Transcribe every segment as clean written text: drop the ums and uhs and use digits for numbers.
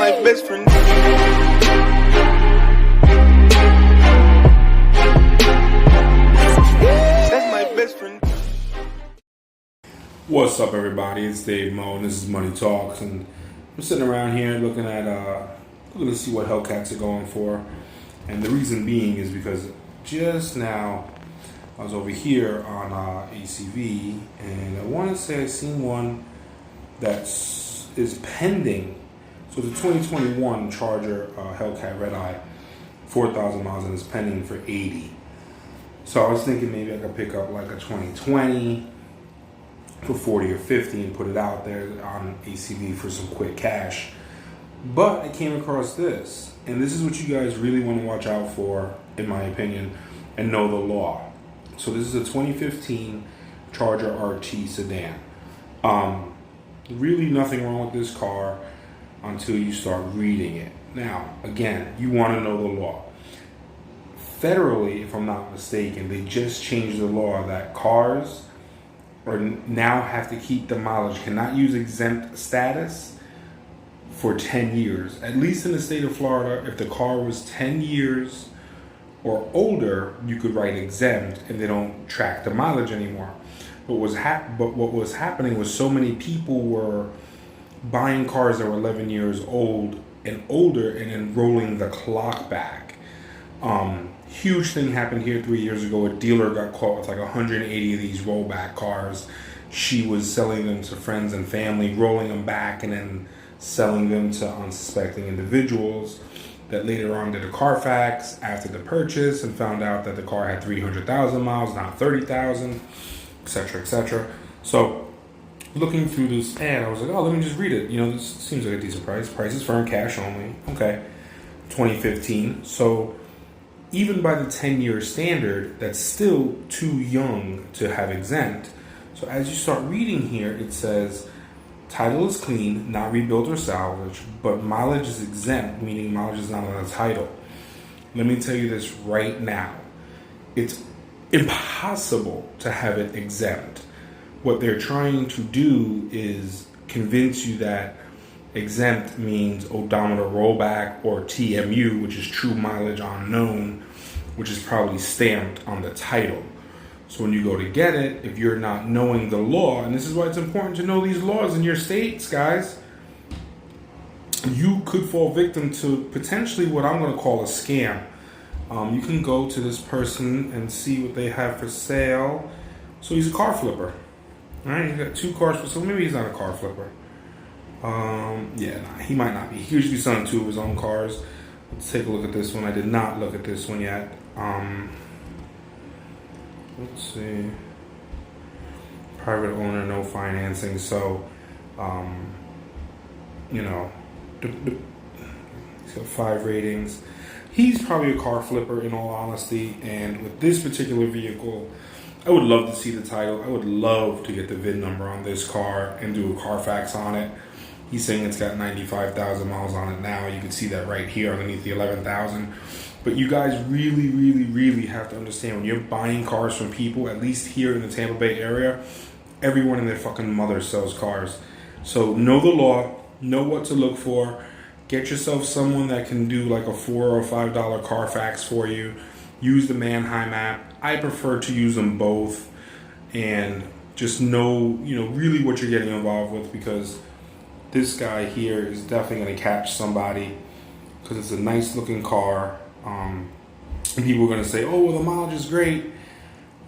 my best friend. That's my best friend. What's up, everybody? It's Dave Mo, and this is Money Talks, and I'm sitting around here looking to see what Hellcats are going for, and the reason being is because just now I was over here on ACV, and I want to say I seen one that is pending. So the 2021 Charger Hellcat Red Eye, 4,000 miles, and it's pending for 80. So I was thinking maybe I could pick up like a 2020 for 40 or 50 and put it out there on ACV for some quick cash. But I came across this, and this is what you guys really want to watch out for, in my opinion, and know the law. So this is a 2015 Charger RT sedan. Really nothing wrong with this car until you start reading it. Now, again, you want to know the law. Federally, if I'm not mistaken, they just changed the law that cars now have to keep the mileage, cannot use exempt status for 10 years. At least in the state of Florida, if the car was 10 years or older, you could write exempt and they don't track the mileage anymore. But what was happening was so many people were buying cars that were 11 years old and older and then rolling the clock back. Huge thing happened here 3 years ago. A dealer got caught with like 180 of these rollback cars. She was selling them to friends and family, rolling them back and then selling them to unsuspecting individuals that later on did a Carfax after the purchase and found out that the car had 300,000 miles, not 30,000, etc., etc. So looking through this ad, I was like, oh, let me just read it. You know, this seems like a decent price. Price is firm, cash only. Okay. 2015. So even by the 10-year standard, that's still too young to have exempt. So as you start reading here, it says, title is clean, not rebuilt or salvaged, but mileage is exempt, meaning mileage is not on the title. Let me tell you this right now. It's impossible to have it exempt. What they're trying to do is convince you that exempt means odometer rollback or TMU, which is true mileage unknown, which is probably stamped on the title. So when you go to get it, if you're not knowing the law, and this is why it's important to know these laws in your states, guys, you could fall victim to potentially what I'm going to call a scam. You can go to this person and see what they have for sale. So he's a car flipper. All right, he's got two cars for sale. Maybe he's not a car flipper. He might not be. He usually selling two of his own cars. Let's take a look at this one. I did not look at this one yet. Let's see. Private owner, no financing. So, he's got 5 ratings. He's probably a car flipper in all honesty. And with this particular vehicle, I would love to see the title. I would love to get the VIN number on this car and do a Carfax on it. He's saying it's got 95,000 miles on it now. You can see that right here underneath the 11,000. But you guys really, really, really have to understand when you're buying cars from people, at least here in the Tampa Bay area, everyone and their fucking mother sells cars. So know the law, know what to look for. Get yourself someone that can do like a $4 or $5 Carfax for you. Use the Manheim app. I prefer to use them both, and just know, really what you're getting involved with, because this guy here is definitely going to catch somebody because it's a nice looking car. And people are going to say, oh, well, the mileage is great.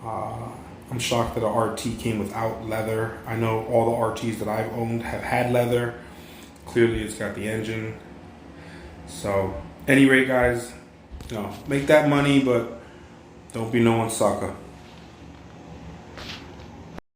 I'm shocked that a RT came without leather. I know all the RTs that I've owned have had leather. Clearly, it's got the engine. So, any rate, guys, make that money, but don't be no one's sucker.